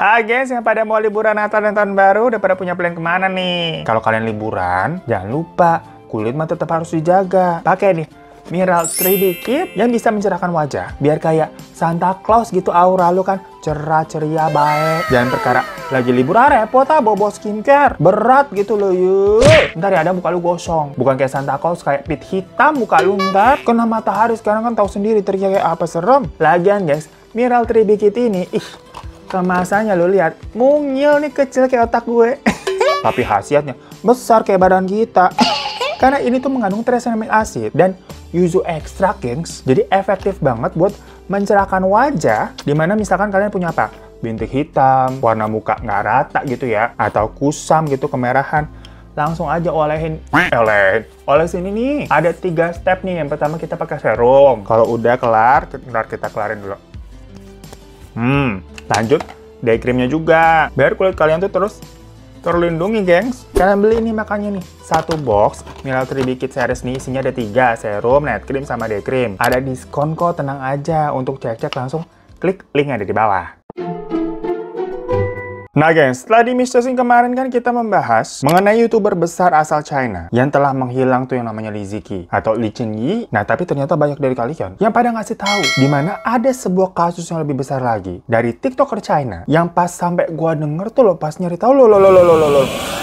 Hai guys, yang pada mau liburan Natal dan Tahun Baru, udah pada punya plan kemana nih? Kalau kalian liburan, jangan lupa kulit mah tetap harus dijaga. Pakai nih Mineral 3D Kit yang bisa mencerahkan wajah, biar kayak Santa Claus gitu aura lu kan cerah ceria baik. Jangan perkara lagi liburan repot bobo skincare berat gitu loh yuk. Ntar ya ada muka lu gosong, bukan kayak Santa Claus kayak pit hitam muka lu ntar kena matahari. Sekarang kan tahu sendiri terjadi kayak apa, serem. Lagian guys, Mineral 3D Kit ini kemasannya lo lihat, mungil nih, kecil kayak otak gue. Tapi khasiatnya besar kayak badan kita. Karena ini tuh mengandung tranexamic acid dan yuzu extract, gengs. Jadi efektif banget buat mencerahkan wajah. Dimana misalkan kalian punya apa? Bintik hitam, warna muka nggak rata gitu ya, atau kusam gitu, kemerahan. Langsung aja olesin ini. Ada 3 step nih. Yang pertama kita pakai serum. Kalau udah kelar, ntar kita kelarin dulu. Lanjut, day creamnya juga. Biar kulit kalian tuh terus terlindungi, gengs. Kalian beli ini makanya nih. 1 box Mineral 3D Kit series nih isinya ada 3, serum, night cream, sama day cream. Ada diskon kok, tenang aja. Untuk cek-cek langsung klik link yang ada di bawah. Nah guys, setelah di Mistosing kemarin kan kita membahas mengenai YouTuber besar asal China yang telah menghilang tuh yang namanya Li Ziqi atau Li Chengyi. Nah tapi ternyata banyak dari kalian yang pada ngasih tahu di mana ada sebuah kasus yang lebih besar lagi dari TikToker China yang pas sampai gua denger tuh loh, pas nyari tahu loh.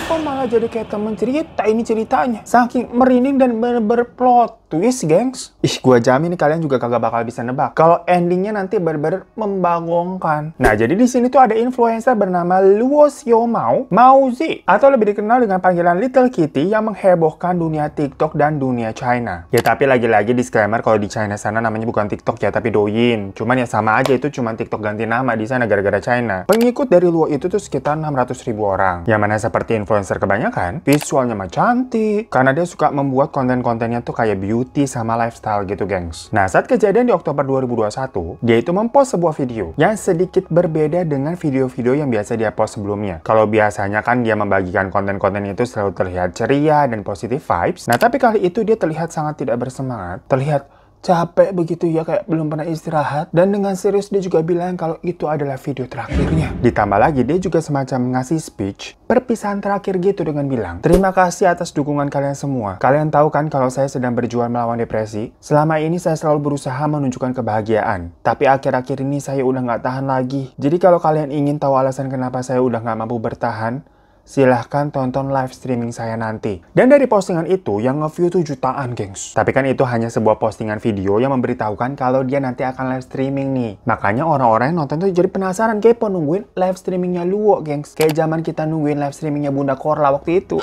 Kok malah jadi kayak temen cerita ini ceritanya. Saking merinding dan bener-bener plot twist, gengs. Gua jamin nih kalian juga kagak bakal bisa nebak kalau endingnya nanti bener-bener membagongkan. Nah jadi di sini tuh ada influencer bernama Luo Xiaomao, Mauzi, atau lebih dikenal dengan panggilan Little Kitty yang menghebohkan dunia TikTok dan dunia China. Ya tapi lagi-lagi disclaimer kalau di China sana namanya bukan TikTok ya, tapi Douyin. Cuman ya sama aja, itu cuma TikTok ganti nama di sana gara-gara China. Pengikut dari Luo itu tuh sekitar 600.000 orang. Yang mana seperti influencer kebanyakan, visualnya mah cantik karena dia suka membuat konten-kontennya tuh kayak beauty sama lifestyle gitu, gengs. Nah saat kejadian di Oktober 2021, dia itu mempost sebuah video yang sedikit berbeda dengan video-video yang biasa dia post sebelumnya. Kalau biasanya kan dia membagikan konten-konten itu selalu terlihat ceria dan positive vibes. Nah tapi kali itu dia terlihat sangat tidak bersemangat, terlihat capek begitu ya, kayak belum pernah istirahat. Dan dengan serius dia juga bilang kalau itu adalah video terakhirnya. Ditambah lagi dia juga semacam ngasih speech perpisahan terakhir gitu dengan bilang, terima kasih atas dukungan kalian semua. Kalian tahu kan kalau saya sedang berjuang melawan depresi. Selama ini saya selalu berusaha menunjukkan kebahagiaan. Tapi akhir-akhir ini saya udah nggak tahan lagi. Jadi kalau kalian ingin tahu alasan kenapa saya udah nggak mampu bertahan, silahkan tonton live streaming saya nanti. Dan dari postingan itu yang nge-view tuh jutaan, gengs. Tapi kan itu hanya sebuah postingan video yang memberitahukan kalau dia nanti akan live streaming nih. Makanya orang-orang yang nonton tuh jadi penasaran, kepo nungguin live streamingnya Luo, gengs. Kayak zaman kita nungguin live streamingnya Bunda Korla waktu itu.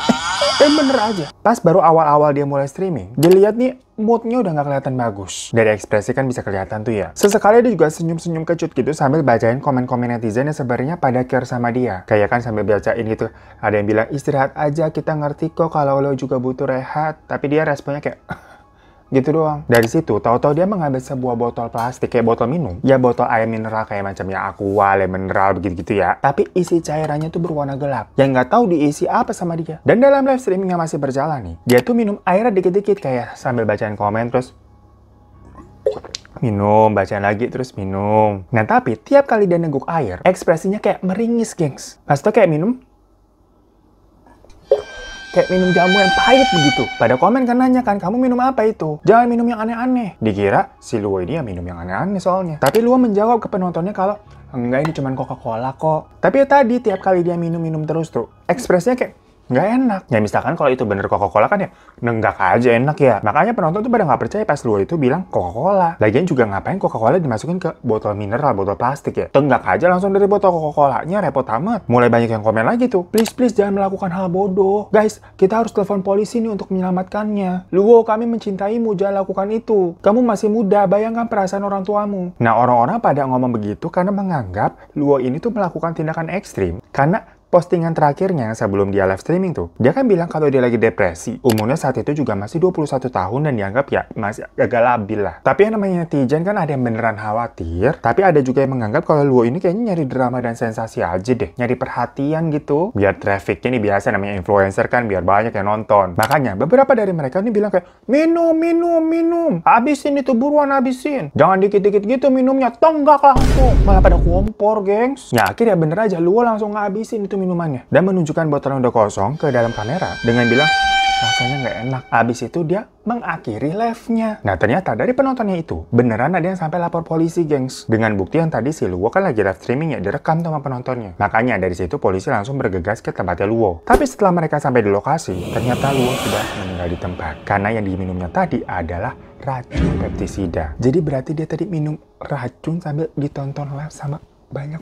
Dan bener aja, pas baru awal-awal dia mulai streaming, dilihat nih moodnya udah nggak kelihatan bagus. Dari ekspresi kan bisa kelihatan tuh ya. Sesekali dia juga senyum-senyum kecut gitu sambil bacain komen-komen netizen yang sebenarnya pada care sama dia. Kayak kan sambil bacain gitu, ada yang bilang istirahat aja, kita ngerti kok kalau lo juga butuh rehat. Tapi dia responnya kayak gitu doang. Dari situ, tahu-tahu dia mengambil sebuah botol plastik kayak botol minum. Ya botol air mineral kayak macamnya Aqua, lemon mineral begitu-gitu ya. Tapi isi cairannya tuh berwarna gelap. Yang nggak tahu diisi apa sama dia. Dan dalam live streaming yang masih berjalan nih, dia tuh minum airnya dikit-dikit kayak sambil bacain komen terus minum, bacaan lagi terus minum. Nah tapi tiap kali dia nengguk air, ekspresinya kayak meringis, gengs. Pas itu kayak minum jamu yang pahit begitu. Pada komen kan nanya kan, kamu minum apa itu? Jangan minum yang aneh-aneh. Dikira si Luo ini ya minum yang aneh-aneh soalnya. Tapi Luo menjawab ke penontonnya kalau enggak, ini cuma Coca-Cola kok. Tapi ya tadi tiap kali dia minum terus tuh, ekspresinya kayak nggak enak. Ya misalkan kalau itu bener Coca-Cola kan ya nenggak aja enak ya. Makanya penonton tuh pada nggak percaya pas Luo itu bilang Coca-Cola. Lagian juga ngapain Coca-Cola dimasukin ke botol mineral, botol plastik ya. Tenggak aja langsung dari botol Coca-Colanya, repot amat. Mulai banyak yang komen lagi tuh, please jangan melakukan hal bodoh. Guys, kita harus telepon polisi nih untuk menyelamatkannya. Luo, kami mencintaimu, jangan lakukan itu. Kamu masih muda, bayangkan perasaan orang tuamu. Nah orang-orang pada ngomong begitu karena menganggap Luo ini tuh melakukan tindakan ekstrim karena postingan terakhirnya sebelum dia live streaming tuh, dia kan bilang kalau dia lagi depresi. Umurnya saat itu juga masih 21 tahun dan dianggap ya masih agak labil lah. Tapi yang namanya netizen kan ada yang beneran khawatir, tapi ada juga yang menganggap kalau Luo ini kayaknya nyari drama dan sensasi aja deh. Nyari perhatian gitu. Biar trafficnya ini biasa namanya influencer kan, biar banyak yang nonton. Makanya beberapa dari mereka ini bilang kayak, minum. Habisin itu buruan, habisin. Jangan dikit-dikit gitu minumnya, tonggak langsung. Malah pada kompor, gengs. Ya akhirnya bener aja, Luo langsung ngabisin itu minumannya. Dan menunjukkan botol yang udah kosong ke dalam kamera dengan bilang, rasanya nggak enak. Abis itu dia mengakhiri live-nya. Nah ternyata dari penontonnya itu, beneran ada yang sampai lapor polisi, gengs. Dengan bukti yang tadi si Luo kan lagi live streaming ya, direkam sama penontonnya. Makanya dari situ polisi langsung bergegas ke tempatnya Luo. Tapi setelah mereka sampai di lokasi, ternyata Luo sudah meninggal di tempat. Karena yang diminumnya tadi adalah racun pestisida. Jadi berarti dia tadi minum racun sambil ditonton live sama banyak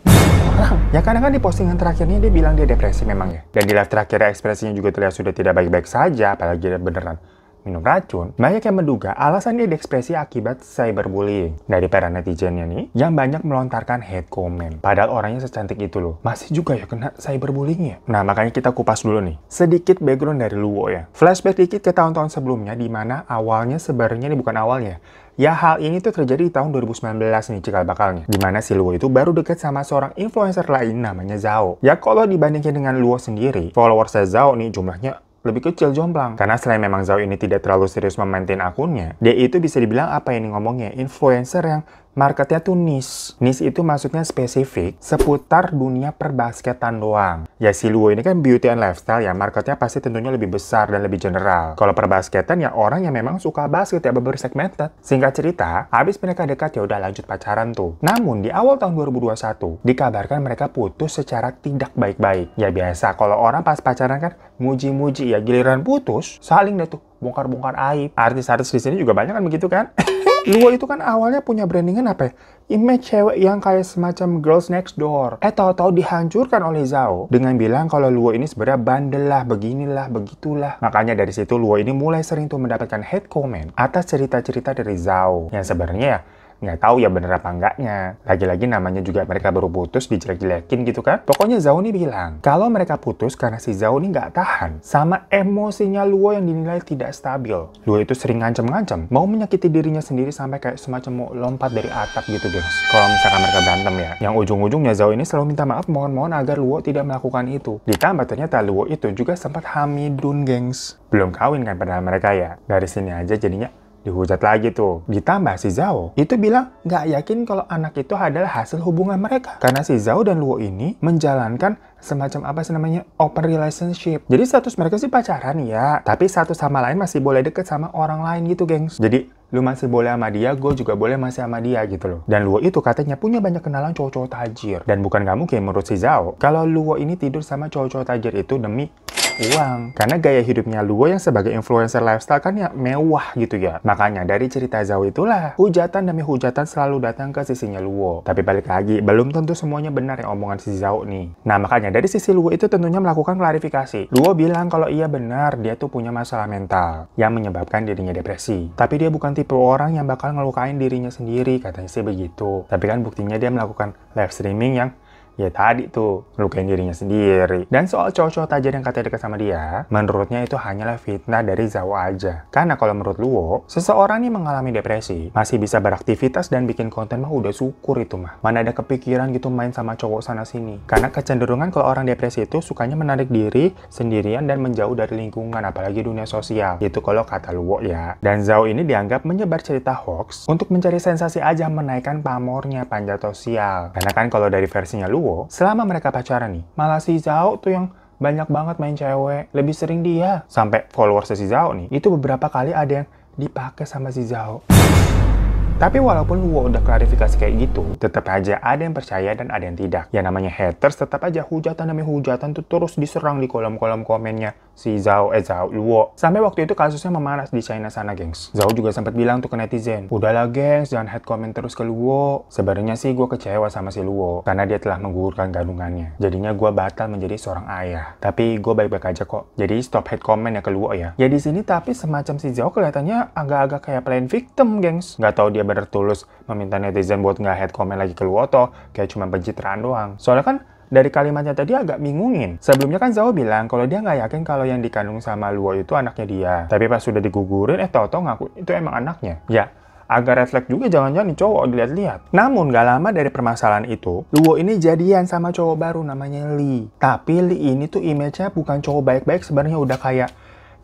orang. Ya karena kan di postingan terakhirnya dia bilang dia depresi memang ya. Dan di live terakhir ekspresinya juga terlihat sudah tidak baik-baik saja, apalagi dia beneran minum racun. Banyak yang menduga alasan dia depresi akibat cyberbullying dari para netizennya nih yang banyak melontarkan hate comment. Padahal orangnya secantik itu loh, masih juga ya kena cyberbullying ya. Nah makanya kita kupas dulu nih sedikit background dari Luo ya. Flashback dikit ke tahun-tahun sebelumnya, di mana awalnya sebenarnya ini bukan awalnya. Ya hal ini tuh terjadi di tahun 2019 nih cikal bakalnya. Dimana si Luo itu baru deket sama seorang influencer lain namanya Zhao. Ya kalau dibandingkan dengan Luo sendiri, followersnya Zhao nih jumlahnya lebih kecil jomplang. Karena selain memang Zhao ini tidak terlalu serius memaintain akunnya, dia itu bisa dibilang apa ini ngomongnya, influencer yang marketnya tuh niche. Niche itu maksudnya spesifik seputar dunia perbasketan doang. Ya si Luo ini kan beauty and lifestyle ya, marketnya pasti tentunya lebih besar dan lebih general. Kalau perbasketan ya orang yang memang suka basket ya, beber segmented. Singkat cerita, habis mereka dekat ya udah lanjut pacaran tuh. Namun di awal tahun 2021 dikabarkan mereka putus secara tidak baik-baik. Ya biasa kalau orang pas pacaran kan muji-muji ya, giliran putus saling deh tuh bongkar-bongkar aib. Artis-artis di sini juga banyak kan begitu kan? Luo itu kan awalnya punya brandingan apa ya? Image cewek yang kayak semacam girls next door. Tahu-tahu dihancurkan oleh Zhao dengan bilang kalau Luo ini sebenarnya bandel lah, beginilah, begitulah. Makanya dari situ Luo ini mulai sering tuh mendapatkan hate comment atas cerita-cerita dari Zhao. Yang sebenarnya ya nggak tahu ya bener apa enggaknya. Lagi-lagi namanya juga mereka baru putus, dijelek-jelekin gitu kan. Pokoknya Zhao ini bilang kalau mereka putus karena si Zhao ini nggak tahan sama emosinya Luo yang dinilai tidak stabil. Luo itu sering ngancem-ngancem mau menyakiti dirinya sendiri sampai kayak semacam mau lompat dari atap gitu guys. Kalau misalkan mereka berantem ya, yang ujung-ujungnya Zhao ini selalu minta maaf, mohon-mohon agar Luo tidak melakukan itu. Ditambah ternyata Luo itu juga sempat hamidun gengs. Belum kawin kan padahal mereka ya. Dari sini aja jadinya dihujat lagi tuh. Ditambah si Zhao itu bilang nggak yakin kalau anak itu adalah hasil hubungan mereka. Karena si Zhao dan Luo ini menjalankan semacam apa sih namanya, open relationship. Jadi status mereka sih pacaran ya, tapi satu sama lain masih boleh deket sama orang lain gitu gengs. Jadi lu masih boleh sama dia, gue juga boleh masih sama dia gitu loh. Dan Luo itu katanya punya banyak kenalan cowok-cowok tajir. Dan bukan nggak mungkin menurut si Zhao kalau Luo ini tidur sama cowok-cowok tajir itu demi uang. Karena gaya hidupnya Luo yang sebagai influencer lifestyle kan ya mewah gitu ya. Makanya dari cerita Zhao itulah hujatan demi hujatan selalu datang ke sisinya Luo. Tapi balik lagi, belum tentu semuanya benar ya omongan si Zhao nih. Nah makanya dari sisi Luo itu tentunya melakukan klarifikasi. Luo bilang kalau iya benar dia tuh punya masalah mental yang menyebabkan dirinya depresi. Tapi dia bukan tipe orang yang bakal ngelukain dirinya sendiri, katanya sih begitu. Tapi kan buktinya dia melakukan live streaming yang ya tadi tuh, ngelukain dirinya sendiri. Dan soal cowok-cowok tajir yang katanya dekat sama dia, menurutnya itu hanyalah fitnah dari Zhao aja. Karena kalau menurut Luo, seseorang yang mengalami depresi masih bisa beraktivitas dan bikin konten mah udah syukur itu mah. Mana ada kepikiran gitu main sama cowok sana-sini. Karena kecenderungan kalau orang depresi itu sukanya menarik diri sendirian dan menjauh dari lingkungan, apalagi dunia sosial. Itu kalau kata Luo ya. Dan Zhao ini dianggap menyebar cerita hoax untuk mencari sensasi aja, menaikkan pamornya panjat sosial. Karena kan kalau dari versinya Luo, selama mereka pacaran nih, malah si Zhao tuh yang banyak banget main cewek, lebih sering dia. Sampai followers si Zhao nih, itu beberapa kali ada yang dipakai sama si Zhao. Tapi walaupun Luo udah klarifikasi kayak gitu, tetap aja ada yang percaya dan ada yang tidak. Ya namanya haters, tetap aja hujatan demi hujatan tuh terus diserang di kolom-kolom komennya si Zhao, Luo. Sampai waktu itu kasusnya memanas di China sana, gengs. Zhao juga sempat bilang tuh ke netizen, udahlah gengs, jangan hate comment terus ke Luo. Sebenarnya sih gue kecewa sama si Luo, karena dia telah menggugurkan kandungannya. Jadinya gue batal menjadi seorang ayah. Tapi gue baik-baik aja kok. Jadi stop hate comment ya ke Luo ya. Ya di sini tapi semacam si Zhao kelihatannya agak-agak kayak playing victim, gengs. Nggak tahu dia bener tulus meminta netizen buat nggak hate comment lagi ke Luo toh kayak cuma pencitraan doang. Soalnya kan Dari kalimatnya tadi agak bingungin. Sebelumnya kan Zhao bilang kalau dia nggak yakin kalau yang dikandung sama Luo itu anaknya dia. Tapi pas sudah digugurin, tau-tau ngaku itu emang anaknya. Ya, agak refleks juga jangan-jangan nih cowok dilihat-lihat. Namun gak lama dari permasalahan itu, Luo ini jadian sama cowok baru namanya Lee. Tapi Lee ini tuh image-nya bukan cowok baik-baik, sebenarnya udah kayak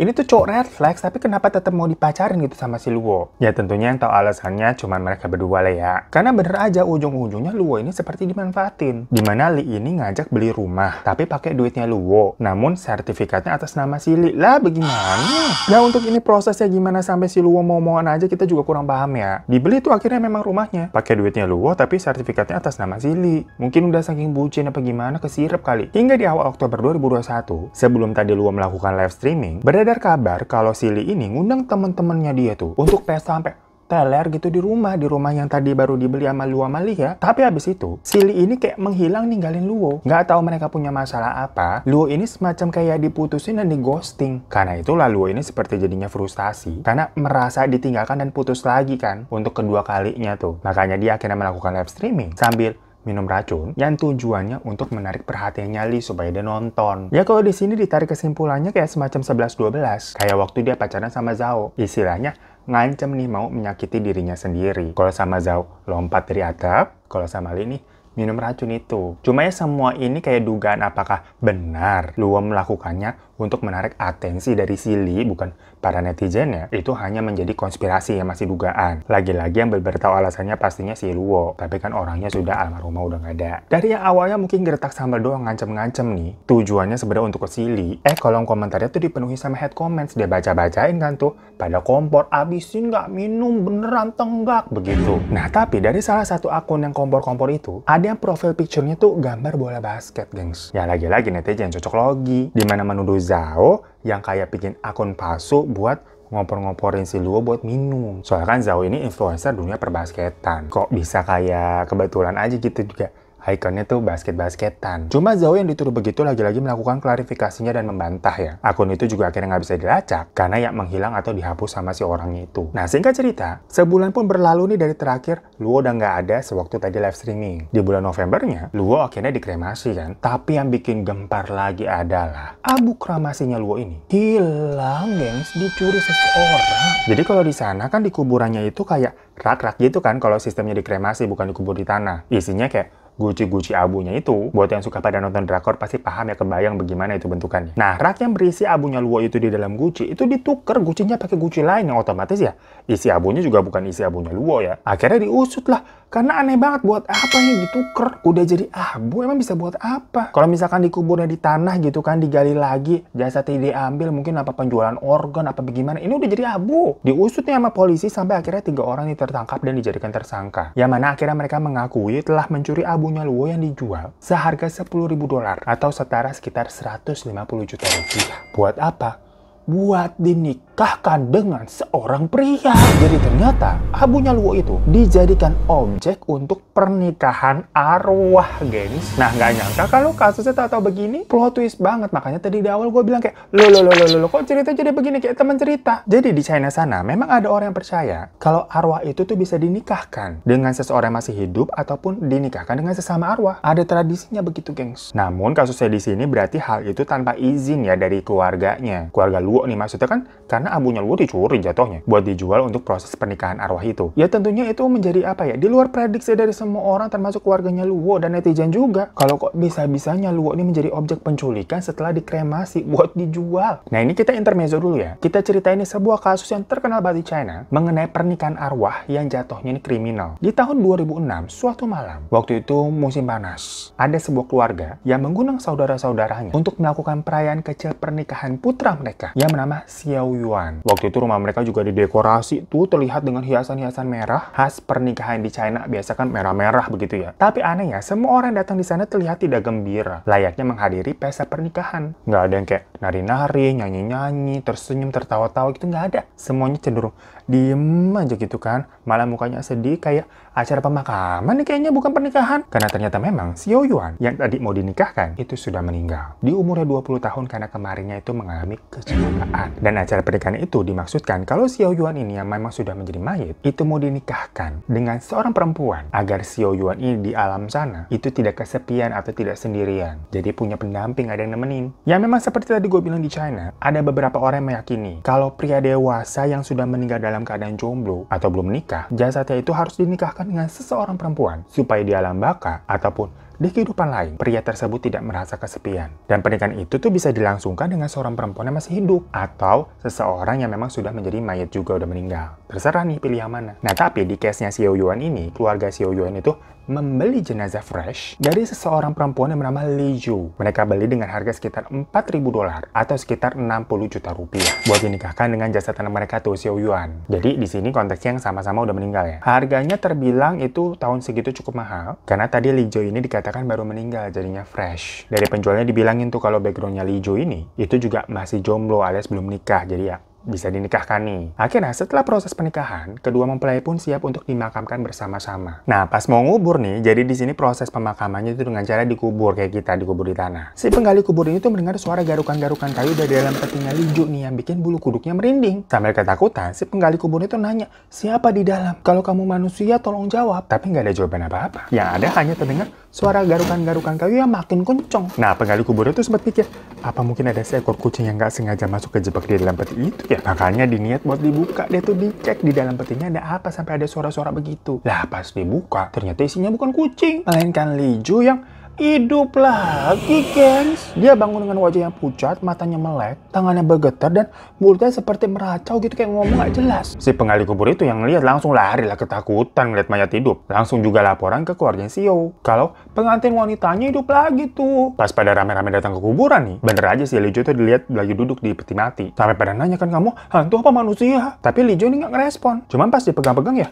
ini tuh cowok red flag, tapi kenapa tetap mau dipacarin gitu sama si Luo? Ya tentunya yang tahu alasannya cuma mereka berdua lah ya. Karena bener aja ujung-ujungnya Luo ini seperti dimanfaatin. Dimana Lee ini ngajak beli rumah, tapi pakai duitnya Luo. Namun sertifikatnya atas nama si Lee. Lah bagaimana? Nah untuk ini prosesnya gimana sampai si Luo mau-mauan aja kita juga kurang paham ya. Dibeli tuh akhirnya memang rumahnya. Pakai duitnya Luo tapi sertifikatnya atas nama si Lee. Mungkin udah saking bucin apa gimana kesirep kali. Hingga di awal Oktober 2021, sebelum tadi Luo melakukan live streaming, beredar kabar kalau si Lee ini ngundang temen-temennya dia tuh untuk pesta sampai teler gitu di rumah yang tadi baru dibeli sama Luo sama Lee ya. Tapi habis itu si Lee ini kayak menghilang ninggalin Luo. Nggak tahu mereka punya masalah apa. Luo ini semacam kayak diputusin dan di ghosting. Karena itulah Luo ini seperti jadinya frustasi karena merasa ditinggalkan dan putus lagi kan untuk kedua kalinya tuh. Makanya dia akhirnya melakukan live streaming sambil minum racun yang tujuannya untuk menarik perhatiannya Lee supaya dia nonton. Ya kalau di sini ditarik kesimpulannya kayak semacam 11-12. Kayak waktu dia pacaran sama Zhao. Istilahnya ngancem nih mau menyakiti dirinya sendiri. Kalau sama Zhao lompat dari atap, kalau sama Lee nih minum racun itu. Cuma ya semua ini kayak dugaan apakah benar Luo melakukannya untuk menarik atensi dari si Lee, bukan para netizennya. Itu hanya menjadi konspirasi yang masih dugaan. Lagi-lagi yang bertahu alasannya pastinya si Luo. Tapi kan orangnya sudah almarhumah udah nggak ada. Dari yang awalnya mungkin gertak sambal doang ngancem-ngancem nih. Tujuannya sebenarnya untuk ke si Lee. Kolom komentarnya tuh dipenuhi sama head comments. Dia baca-bacain kan tuh. Pada kompor, abisin nggak minum, beneran tenggak, begitu. Nah tapi dari salah satu akun yang kompor-kompor itu, ada yang profil picture-nya tuh gambar bola basket, gengs. Ya lagi-lagi netizen cocok logi. Dimana menuduh Zhao yang kayak bikin akun palsu buat ngompor-ngomporin si Luo buat minum. Soalnya kan Zhao ini influencer dunia perbasketan. Kok bisa kayak kebetulan aja gitu juga. Ikonnya tuh basket-basketan. Cuma Zhao yang dituduh begitu lagi-lagi melakukan klarifikasinya dan membantah ya. Akun itu juga akhirnya nggak bisa dilacak karena yang menghilang atau dihapus sama si orangnya itu. Nah singkat cerita, sebulan pun berlalu nih dari terakhir Luo udah nggak ada sewaktu tadi live streaming. Di bulan Novembernya, Luo akhirnya dikremasi kan. Tapi yang bikin gempar lagi adalah abu kremasinya Luo ini hilang, gengs, dicuri seseorang. Jadi kalau di sana kan di kuburannya itu kayak rak-rak gitu kan kalau sistemnya dikremasi bukan dikubur di tanah. Isinya kayak guci-guci abunya itu. Buat yang suka pada nonton drakor pasti paham ya, kebayang bagaimana itu bentukannya. Nah, rak yang berisi abunya Luo itu di dalam guci itu dituker gucinya pakai guci lain yang otomatis ya isi abunya juga bukan isi abunya Luo ya. Akhirnya diusut lah karena aneh banget, buat apa yang dituker? Udah jadi abu emang bisa buat apa? Kalau misalkan dikuburnya di tanah gitu kan, digali lagi, jasadnya diambil, mungkin apa penjualan organ apa bagaimana, ini udah jadi abu. Diusutnya sama polisi sampai akhirnya 3 orang ini tertangkap dan dijadikan tersangka. Yang mana akhirnya mereka mengakui telah mencuri abunya Luo yang dijual seharga $10.000 atau setara sekitar 150 juta rupiah. Buat apa? Buat dinikahkan dengan seorang pria. Jadi ternyata abunya Luo itu dijadikan objek untuk pernikahan arwah, gengs. Nah nggak nyangka kalau kasusnya tahu-tahu begini, plot twist banget. Makanya tadi di awal gue bilang kayak lo kok cerita jadi begini kayak teman cerita. Jadi di China sana memang ada orang yang percaya kalau arwah itu tuh bisa dinikahkan dengan seseorang yang masih hidup ataupun dinikahkan dengan sesama arwah. Ada tradisinya begitu, gengs. Namun kasusnya di sini berarti hal itu tanpa izin ya dari keluarganya. Keluarga Luo nih maksudnya kan, karena abunya Luo dicuri jatuhnya buat dijual untuk proses pernikahan arwah itu. Ya tentunya itu menjadi apa ya, di luar prediksi dari semua orang termasuk keluarganya Luo dan netizen juga. Kalau kok bisa-bisanya Luo ini menjadi objek penculikan setelah dikremasi buat dijual. Nah ini kita intermezzo dulu ya. Kita ceritain ini sebuah kasus yang terkenal banget di China mengenai pernikahan arwah yang jatuhnya ini kriminal. Di tahun 2006, suatu malam, waktu itu musim panas, ada sebuah keluarga yang mengundang saudara-saudaranya untuk melakukan perayaan kecil pernikahan putra mereka yang bernama Xiao Yuan. Waktu itu rumah mereka juga didekorasi tuh terlihat dengan hiasan-hiasan merah khas pernikahan di China, biasa kan merah-merah begitu ya. Tapi anehnya semua orang datang di sana terlihat tidak gembira, layaknya menghadiri pesta pernikahan. Nggak ada yang kayak nari-nari, nyanyi-nyanyi, tersenyum, tertawa-tawa gitu nggak ada. Semuanya cenderung diem aja gitu kan. Malah mukanya sedih kayak acara pemakaman nih kayaknya, bukan pernikahan. Karena ternyata memang Xiao Yuan yang tadi mau dinikahkan itu sudah meninggal di umurnya 20 tahun karena kemarinnya itu mengalami kecelakaan. Dan acara pernikahan itu dimaksudkan kalau Xiao Yuan ini yang memang sudah menjadi mayit itu mau dinikahkan dengan seorang perempuan agar Xiao Yuan ini di alam sana itu tidak kesepian atau tidak sendirian. Jadi punya pendamping, ada yang nemenin. Ya memang seperti tadi gue bilang di China, ada beberapa orang yang meyakini kalau pria dewasa yang sudah meninggal dalam keadaan jomblo atau belum menikah, jasadnya itu harus dinikahkan dengan seseorang perempuan supaya di alam baka ataupun di kehidupan lain, pria tersebut tidak merasa kesepian. Dan pernikahan itu tuh bisa dilangsungkan dengan seorang perempuan yang masih hidup atau seseorang yang memang sudah menjadi mayat juga udah meninggal. Terserah nih pilih yang mana. Nah tapi di case-nya Xiao Yuan ini, keluarga Xiao Yuan itu membeli jenazah fresh dari seseorang perempuan yang bernama Li Ju. Mereka beli dengan harga sekitar $4.000 atau sekitar 60 juta rupiah buat dinikahkan dengan jasad anak mereka tuh Xiao Yuan. Jadi di sini konteksnya yang sama-sama udah meninggal ya. Harganya terbilang itu tahun segitu cukup mahal karena tadi Li Ju ini dikatakan baru meninggal jadinya fresh. Dari penjualnya dibilangin tuh kalau backgroundnya Li Ju ini itu juga masih jomblo alias belum nikah, jadi ya bisa dinikahkan nih. Akhirnya setelah proses pernikahan, kedua mempelai pun siap untuk dimakamkan bersama-sama. Nah, pas mau ngubur nih, jadi di sini proses pemakamannya itu dengan cara dikubur kayak kita dikubur di tanah. Si penggali kubur ini tuh mendengar suara garukan-garukan kayu dari dalam petinya Li Ju nih yang bikin bulu kuduknya merinding. Sambil ketakutan, si penggali kubur itu nanya, "Siapa di dalam? Kalau kamu manusia, tolong jawab." Tapi nggak ada jawaban apa-apa. Yang ada hanya terdengar suara garukan-garukan kayu yang makin kencang. Nah, penggali kubur itu sempat pikir, apa mungkin ada seekor kucing yang nggak sengaja masuk kejebak di dalam peti itu? Ya, makanya diniat buat dibuka. Dia tuh dicek di dalam petinya ada apa sampai ada suara-suara begitu. Lah pas dibuka, ternyata isinya bukan kucing, melainkan Li Ju yang hidup lagi, gengs. Dia bangun dengan wajah yang pucat, matanya melek, tangannya bergetar, dan mulutnya seperti meracau gitu kayak ngomong gak jelas. Si penggali kubur itu yang lihat langsung lari lah ketakutan melihat mayat hidup. Langsung juga laporan ke keluarga Xiao kalau pengantin wanitanya hidup lagi tuh. Pas pada rame-rame datang ke kuburan nih, bener aja si Li Ju tuh dilihat lagi duduk di peti mati. Sampai pada nanya, kan kamu hantu apa manusia? Tapi Li Ju ini nggak ngerespon. Cuman pas dipegang-pegang ya,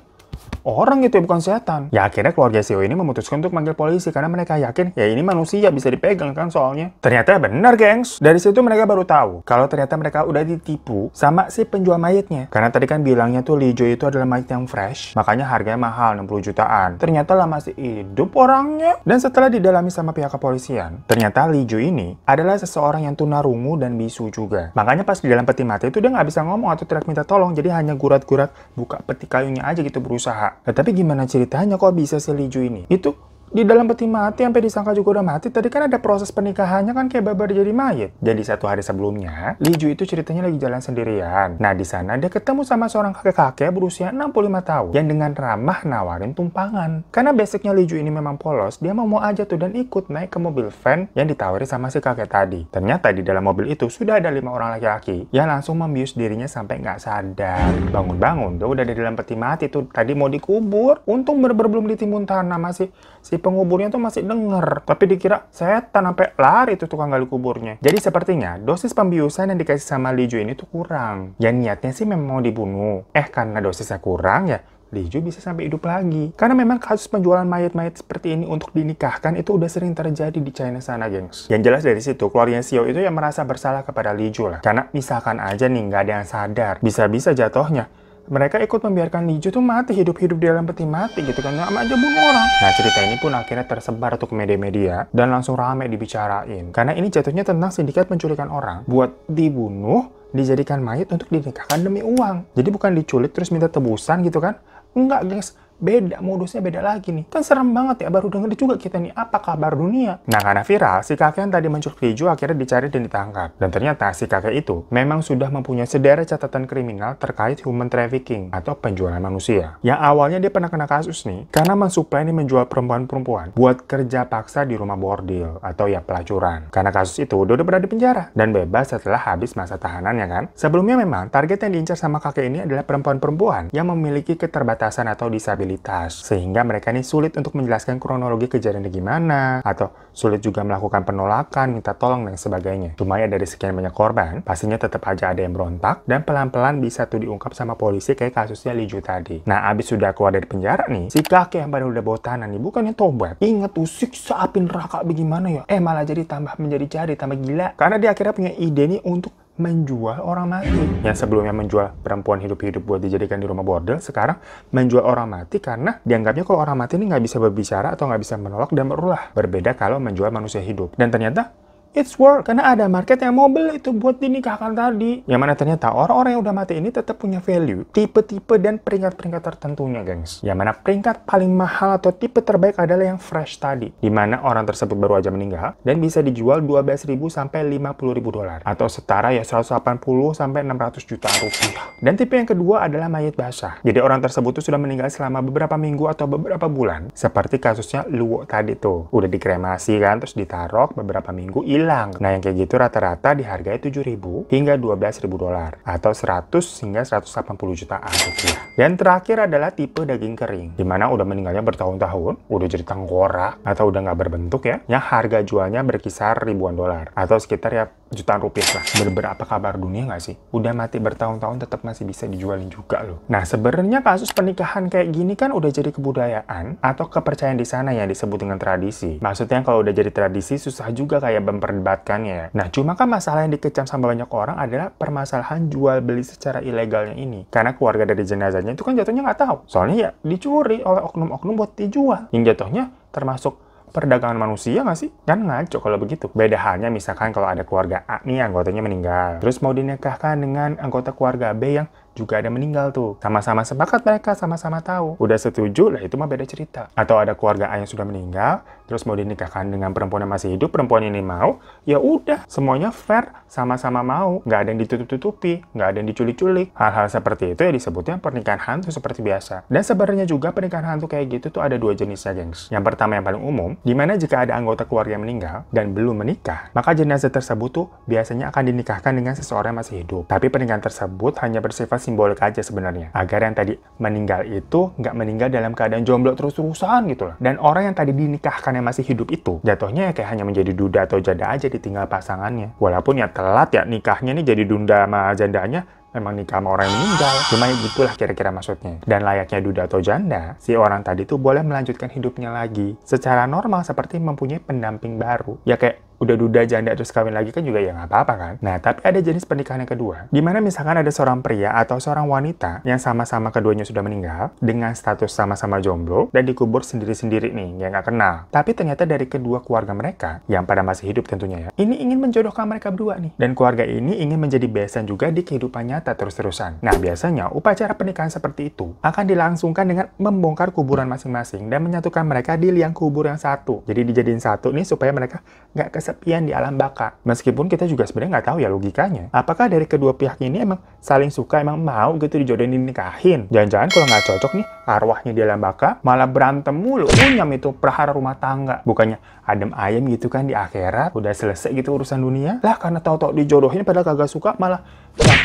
orang gitu ya, bukan setan. Ya akhirnya keluarga Xiao ini memutuskan untuk manggil polisi karena mereka yakin ya ini manusia bisa dipegang kan soalnya. Ternyata benar, gengs. Dari situ mereka baru tahu kalau ternyata mereka udah ditipu sama si penjual mayatnya. Karena tadi kan bilangnya tuh Li Ju itu adalah mayat yang fresh, makanya harganya mahal 60 jutaan. Ternyata lah masih hidup orangnya. Dan setelah didalami sama pihak kepolisian, ternyata Li Ju ini adalah seseorang yang tunarungu dan bisu juga. Makanya pas di dalam peti mati itu dia nggak bisa ngomong atau teriak minta tolong, jadi hanya gurat-gurat buka peti kayunya aja gitu berusaha. Nah, tapi gimana ceritanya kok bisa si Li Ju ini? Itu di dalam peti mati sampai disangka juga udah mati. Tadi kan ada proses pernikahannya kan kayak babar jadi mayat. Jadi satu hari sebelumnya, Li Ju itu ceritanya lagi jalan sendirian. Nah di sana dia ketemu sama seorang kakek-kakek berusia 65 tahun yang dengan ramah nawarin tumpangan. Karena basicnya Li Ju ini memang polos, dia mau aja tuh dan ikut naik ke mobil van yang ditawari sama si kakek tadi. Ternyata di dalam mobil itu sudah ada 5 orang laki-laki yang langsung membius dirinya sampai nggak sadar. Bangun-bangun, dia udah di dalam peti mati tuh. Tadi mau dikubur, untung bener-bener belum ditimbun tanah, masih si penguburnya tuh masih denger, tapi dikira setan sampai lari tuh tukang gali kuburnya. Jadi sepertinya dosis pembiusan yang dikasih sama Li Ju ini tuh kurang. Ya niatnya sih memang mau dibunuh. Karena dosisnya kurang ya Li Ju bisa sampai hidup lagi. Karena memang kasus penjualan mayat-mayat seperti ini untuk dinikahkan itu udah sering terjadi di China sana, gengs. Yang jelas dari situ keluarga Xiao itu yang merasa bersalah kepada Li Ju lah. Karena misalkan aja nih nggak ada yang sadar, bisa-bisa jatuhnya mereka ikut membiarkan Li Ju tuh mati hidup-hidup di dalam peti mati gitu kan, nggak aja bunuh orang. Nah cerita ini pun akhirnya tersebar tuh ke media-media dan langsung rame dibicarain. Karena ini jatuhnya tentang sindikat penculikan orang buat dibunuh, dijadikan mayat untuk dinikahkan demi uang. Jadi bukan diculik terus minta tebusan gitu kan. Enggak, guys. Beda, modusnya beda lagi nih. Kan serem banget ya, baru denger juga kita nih, apa kabar dunia? Nah, karena viral, si kakek yang tadi menculik Li Ju akhirnya dicari dan ditangkap. Dan ternyata si kakek itu memang sudah mempunyai sederet catatan kriminal terkait human trafficking atau penjualan manusia. Yang awalnya dia pernah kena kasus nih, karena mensuplai ini menjual perempuan-perempuan buat kerja paksa di rumah bordil atau ya pelacuran. Karena kasus itu udah berada di penjara dan bebas setelah habis masa tahanannya kan. Sebelumnya memang target yang diincar sama kakek ini adalah perempuan-perempuan yang memiliki keterbatasan atau disabilitas disabilitas. Sehingga mereka ini sulit untuk menjelaskan kronologi kejadiannya gimana, atau sulit juga melakukan penolakan, minta tolong, dan sebagainya. Cuma ya dari sekian banyak korban, pastinya tetap aja ada yang berontak, dan pelan-pelan bisa tuh diungkap sama polisi kayak kasusnya Li Ju tadi. Nah, abis sudah keluar dari penjara nih, si kakek yang pada udah bawa tahanan nih, bukannya tobat. Ingat tuh, siksa api neraka bagaimana ya? Malah jadi tambah menjadi tambah gila. Karena dia akhirnya punya ide nih untuk menjual orang mati. Yang sebelumnya menjual perempuan hidup-hidup buat dijadikan di rumah bordel, sekarang menjual orang mati karena dianggapnya kalau orang mati ini nggak bisa berbicara atau nggak bisa menolak dan berulah. Berbeda kalau menjual manusia hidup. Dan ternyata it's work, karena ada market yang mau beli itu buat dinikahkan tadi. Yang mana ternyata orang-orang yang udah mati ini tetap punya value, tipe-tipe dan peringkat-peringkat tertentunya, gengs. Yang mana peringkat paling mahal atau tipe terbaik adalah yang fresh tadi, di mana orang tersebut baru aja meninggal dan bisa dijual 12.000 sampai 50.000 dolar, atau setara ya 180 sampai 600 juta rupiah. Dan tipe yang kedua adalah mayat basah. Jadi orang tersebut tuh sudah meninggal selama beberapa minggu atau beberapa bulan, seperti kasusnya Luo tadi tuh. Udah dikremasi kan, terus ditaruh beberapa minggu hilang. Nah, yang kayak gitu rata-rata dihargai 7.000 hingga 12.000 dolar atau 100 hingga 180 jutaan rupiah. Dan terakhir adalah tipe daging kering, dimana udah meninggalnya bertahun-tahun, udah jadi tengkorak atau udah nggak berbentuk ya, yang harga jualnya berkisar ribuan dolar atau sekitar ya jutaan rupiah lah. Bener-bener apa kabar dunia nggak sih? Udah mati bertahun-tahun tetap masih bisa dijualin juga loh. Nah, sebenarnya kasus pernikahan kayak gini kan udah jadi kebudayaan atau kepercayaan di sana yang disebut dengan tradisi. Maksudnya kalau udah jadi tradisi susah juga kayak memperdebatkannya. Nah, cuma kan masalah yang dikecam sama banyak orang adalah permasalahan jual beli secara ilegalnya ini. Karena keluarga dari jenazahnya itu kan jatuhnya nggak tahu. Soalnya ya dicuri oleh oknum-oknum buat dijual. Yang jatuhnya termasuk perdagangan manusia nggak sih? Kan ngaco kalau begitu. Beda halnya misalkan kalau ada keluarga A nih anggotanya meninggal. Terus mau dinikahkan dengan anggota keluarga B yang juga ada meninggal tuh. Sama-sama sepakat mereka, sama-sama tahu. Udah setuju, lah itu mah beda cerita. Atau ada keluarga A yang sudah meninggal, terus mau dinikahkan dengan perempuan yang masih hidup, perempuan ini mau, ya udah, semuanya fair, sama-sama mau. Nggak ada yang ditutup-tutupi, nggak ada yang diculik-culik. Hal-hal seperti itu ya disebutnya pernikahan hantu seperti biasa. Dan sebenarnya juga pernikahan hantu kayak gitu tuh ada dua jenisnya, gengs. Yang pertama yang paling umum, dimana jika ada anggota keluarga yang meninggal dan belum menikah, maka jenazah tersebut tuh biasanya akan dinikahkan dengan seseorang yang masih hidup. Tapi pernikahan tersebut hanya bersifat simbolik aja sebenarnya, agar yang tadi meninggal itu nggak meninggal dalam keadaan jomblo terus-terusan gitu lah. Dan orang yang tadi dinikahkan yang masih hidup itu jatuhnya ya kayak hanya menjadi duda atau janda aja ditinggal pasangannya. Walaupun ya telat ya nikahnya nih jadi duda sama jandanya, memang nikah sama orang yang meninggal. Cuma gitulah kira-kira maksudnya. Dan layaknya duda atau janda, si orang tadi tuh boleh melanjutkan hidupnya lagi secara normal seperti mempunyai pendamping baru. Ya kayak udah duda janda terus kawin lagi kan juga ya nggak apa-apa kan. Nah, tapi ada jenis pernikahan yang kedua, dimana misalkan ada seorang pria atau seorang wanita yang sama-sama keduanya sudah meninggal dengan status sama-sama jomblo dan dikubur sendiri-sendiri nih, yang nggak kenal. Tapi ternyata dari kedua keluarga mereka yang pada masih hidup tentunya ya, ini ingin menjodohkan mereka berdua nih. Dan keluarga ini ingin menjadi besan juga di kehidupan nyata terus-terusan. Nah, biasanya upacara pernikahan seperti itu akan dilangsungkan dengan membongkar kuburan masing-masing dan menyatukan mereka di liang kubur yang satu. Jadi dijadiin satu nih supaya mereka nggak kesepian di alam baka. Meskipun kita juga sebenarnya nggak tahu ya logikanya. Apakah dari kedua pihak ini emang saling suka, emang mau gitu dijodohin, dinikahin? Jangan-jangan kalau nggak cocok nih arwahnya di alam baka malah berantem mulu, unyam itu prahara rumah tangga. Bukannya adem ayem gitu kan di akhirat, udah selesai gitu urusan dunia. Lah karena tahu-tahu dijodohin padahal kagak suka malah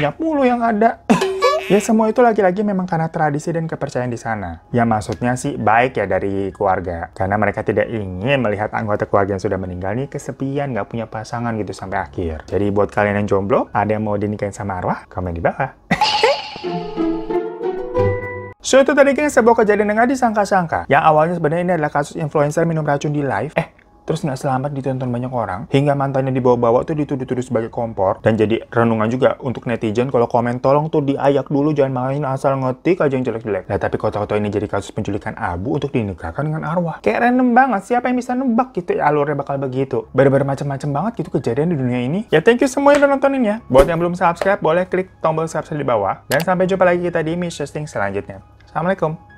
nyap mulu yang ada. Ya semua itu lagi-lagi memang karena tradisi dan kepercayaan di sana. Ya maksudnya sih baik ya dari keluarga. Karena mereka tidak ingin melihat anggota keluarga yang sudah meninggal nih kesepian, nggak punya pasangan gitu sampai akhir. Jadi buat kalian yang jomblo, ada yang mau dinikahin sama arwah? Komen di bawah. So itu tadi kan sebuah kejadian yang nggak disangka-sangka. Yang awalnya sebenarnya ini adalah kasus influencer minum racun di live. Terus nggak selamat ditonton banyak orang, hingga mantannya dibawa-bawa tuh dituduh-tuduh sebagai kompor, dan jadi renungan juga untuk netizen kalau komen tolong tuh diayak dulu, jangan main asal ngetik aja yang jelek-jelek. Nah tapi kota-kota ini jadi kasus penculikan abu untuk dinikahkan dengan arwah. Kayak random banget, siapa yang bisa nebak gitu ya alurnya bakal begitu. Bener-bener macam-macam banget gitu kejadian di dunia ini. Ya thank you semua yang udah nontonin ya. Buat yang belum subscribe, boleh klik tombol subscribe di bawah. Dan sampai jumpa lagi kita di Mr. Sting selanjutnya. Assalamualaikum.